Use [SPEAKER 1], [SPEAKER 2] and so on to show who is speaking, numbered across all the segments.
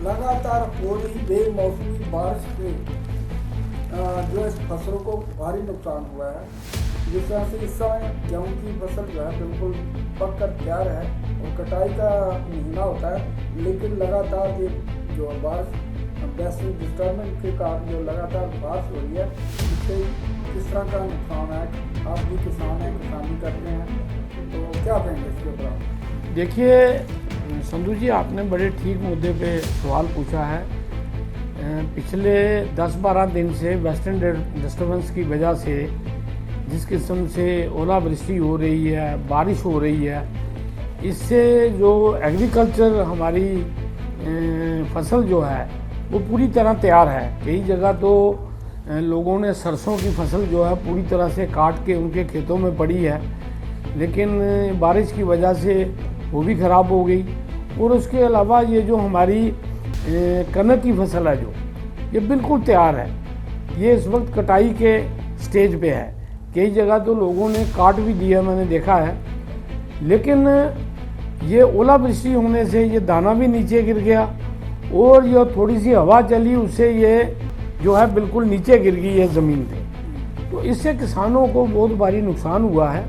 [SPEAKER 1] लगातार हो रही बेमौसमी बारिश से जो है फसलों को भारी नुकसान हुआ है। जिस तरह से इस समय गेहूँ की फसल जो है बिल्कुल पक कर तैयार है और कटाई का महीना होता है, लेकिन लगातार ये जो बारिश वेस्टर्न डिस्टर्बेंस के कारण जो लगातार बारिश हो रही है, इससे किस तरह का नुकसान है। आप भी किसान हैं, किसानी करते हैं, तो क्या कहेंगे इसके ऊपर?
[SPEAKER 2] देखिए संधू जी, आपने बड़े ठीक मुद्दे पे सवाल पूछा है। पिछले 10-12 दिन से वेस्टर्न डिस्टर्बेंस की वजह से जिस किस्म से ओलावृष्टि हो रही है, बारिश हो रही है, इससे जो एग्रीकल्चर हमारी फसल जो है वो पूरी तरह तैयार है। कई जगह तो लोगों ने सरसों की फसल जो है पूरी तरह से काट के उनके खेतों में पड़ी है, लेकिन बारिश की वजह से वो भी ख़राब हो गई। और उसके अलावा ये जो हमारी कनक की फसल है, जो ये बिल्कुल तैयार है, ये इस वक्त कटाई के स्टेज पे है। कई जगह तो लोगों ने काट भी दिया, मैंने देखा है, लेकिन ये ओलावृष्टि होने से ये दाना भी नीचे गिर गया और जो थोड़ी सी हवा चली उससे ये जो है बिल्कुल नीचे गिर गई है ज़मीन पे। तो इससे किसानों को बहुत भारी नुकसान हुआ है।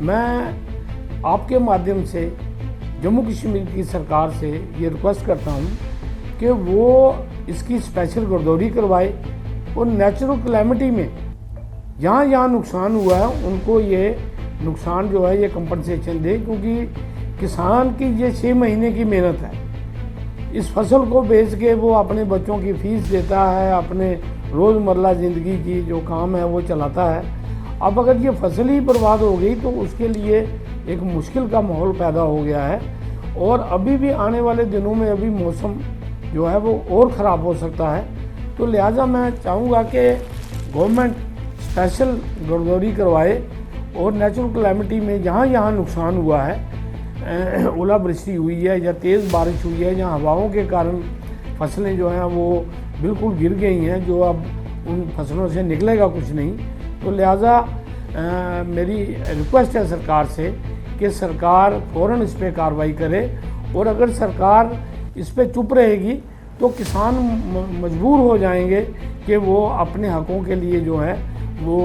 [SPEAKER 2] मैं आपके माध्यम से जम्मू कश्मीर की सरकार से ये रिक्वेस्ट करता हूँ कि वो इसकी स्पेशल गर्दौरी करवाए और नेचुरल कैलेमिटी में जहाँ जहाँ नुकसान हुआ है उनको ये नुकसान जो है ये कंपनसेशन दे, क्योंकि किसान की ये 6 महीने की मेहनत है। इस फसल को बेच के वो अपने बच्चों की फीस देता है, अपने रोज़मर्रा ज़िंदगी की जो काम है वो चलाता है। अब अगर ये फसल ही बर्बाद हो गई तो उसके लिए एक मुश्किल का माहौल पैदा हो गया है और अभी भी आने वाले दिनों में अभी मौसम जो है वो और ख़राब हो सकता है। तो लिहाजा मैं चाहूँगा कि गवर्नमेंट स्पेशल गर्दौरी करवाए और नेचुरल कैलेमिटी में जहाँ जहाँ नुकसान हुआ है, ओलावृष्टि हुई है या तेज़ बारिश हुई है या हवाओं के कारण फसलें जो हैं वो बिल्कुल गिर गई हैं, जो अब उन फसलों से निकलेगा कुछ नहीं। तो लिहाजा मेरी रिक्वेस्ट है सरकार से कि सरकार फ़ौरन इस पर कार्रवाई करे, और अगर सरकार इस पर चुप रहेगी तो किसान मजबूर हो जाएंगे कि वो अपने हकों के लिए जो है वो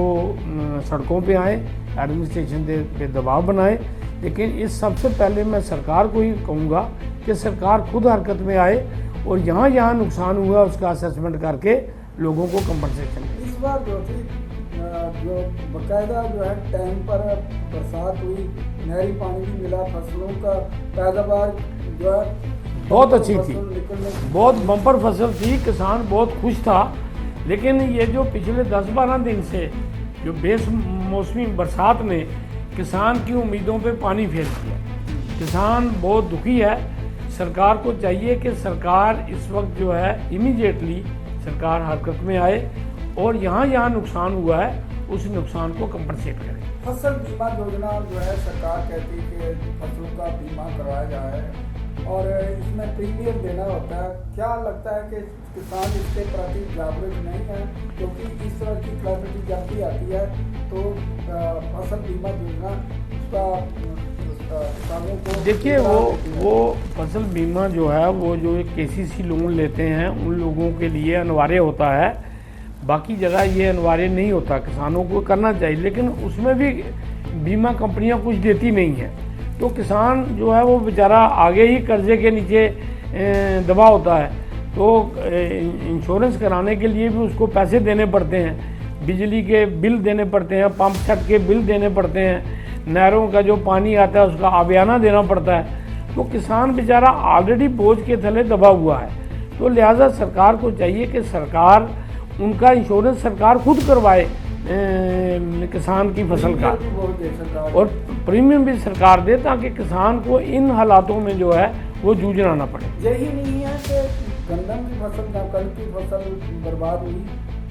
[SPEAKER 2] सड़कों पे आए, एडमिनिस्ट्रेशन पे दबाव बनाए। लेकिन इस सबसे पहले मैं सरकार को ही कहूँगा कि सरकार खुद हरकत में आए और यहाँ जहाँ नुकसान हुआ उसका असेसमेंट करके लोगों को कंपनसेशन दे।
[SPEAKER 1] इस बार जो बाकायदा जो है टाइम पर बरसात हुई, नहरी पानी भी मिला, फसलों का पैदावार जो है
[SPEAKER 2] बहुत अच्छी थी, बहुत बम्पर फसल थी, किसान बहुत खुश था। लेकिन ये जो पिछले 10-12 दिन से जो बेमौसमी बरसात ने किसान की उम्मीदों पे पानी फेर दिया, किसान बहुत दुखी है। सरकार को चाहिए कि सरकार इस वक्त जो है इमीडिएटली सरकार हरकत में आए और यहाँ यहाँ नुकसान हुआ है उस नुकसान को कंपनसेट करे।
[SPEAKER 1] फसल बीमा योजना जो है सरकार कहती है कि फसलों का बीमा करवाया जाए और इसमें प्रीमियम देना होता है। क्या लगता है कि किसान इसके प्रति जागरूक नहीं है? क्योंकि इस तरह की क्लैरिटी जब भी आती है तो फसल बीमा योजना किसानों को
[SPEAKER 2] देखिए वो फसल बीमा जो है वो जो KCC लोन लेते हैं उन लोगों के लिए अनिवार्य होता है, बाकी जगह ये अनिवार्य नहीं होता। किसानों को करना चाहिए, लेकिन उसमें भी बीमा कंपनियां कुछ देती नहीं है, तो किसान जो है वो बेचारा आगे ही कर्जे के नीचे दबा होता है। तो इंश्योरेंस कराने के लिए भी उसको पैसे देने पड़ते हैं, बिजली के बिल देने पड़ते हैं, पंप सेट के बिल देने पड़ते हैं, नहरों का जो पानी आता है उसका आबियाना देना पड़ता है। तो किसान बेचारा ऑलरेडी बोझ के थले दबा हुआ है। तो लिहाजा सरकार को चाहिए कि सरकार उनका इंश्योरेंस सरकार खुद करवाए किसान की फसल का, और प्रीमियम भी सरकार दे, ताकि किसान को इन हालातों में जो है वो जूझना ना पड़े।
[SPEAKER 1] यही नहीं है कि गंदम की फसल या कनक की फसल बर्बाद हुई,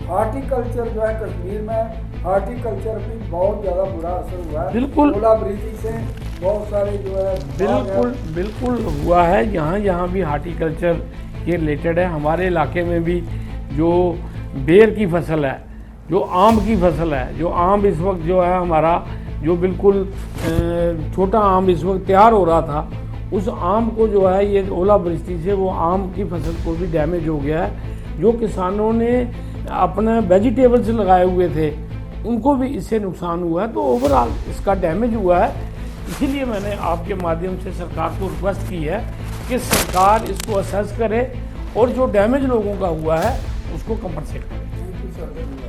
[SPEAKER 1] हार्टिकल्चर जो है कश्मीर में हार्टिकल्चर भी बहुत ज़्यादा बुरा असर हुआ है।
[SPEAKER 2] बिल्कुल
[SPEAKER 1] ओलावृष्टि से बहुत सारे जो है
[SPEAKER 2] बिल्कुल हुआ है। यहाँ भी हार्टिकल्चर के रिलेटेड है। हमारे इलाके में भी जो बेर की फसल है, जो आम की फसल है, जो आम इस वक्त जो है हमारा जो बिल्कुल छोटा आम इस वक्त तैयार हो रहा था, उस आम को जो है ये ओलावृष्टि से वो आम की फसल को भी डैमेज हो गया है। जो किसानों ने अपने वेजिटेबल्स लगाए हुए थे उनको भी इससे नुकसान हुआ है। तो ओवरऑल इसका डैमेज हुआ है। इसीलिए मैंने आपके माध्यम से सरकार को रिक्वेस्ट की है कि सरकार इसको असेस करे और जो डैमेज लोगों का हुआ है उसको कंपनसेट करे।
[SPEAKER 1] Thank you sir.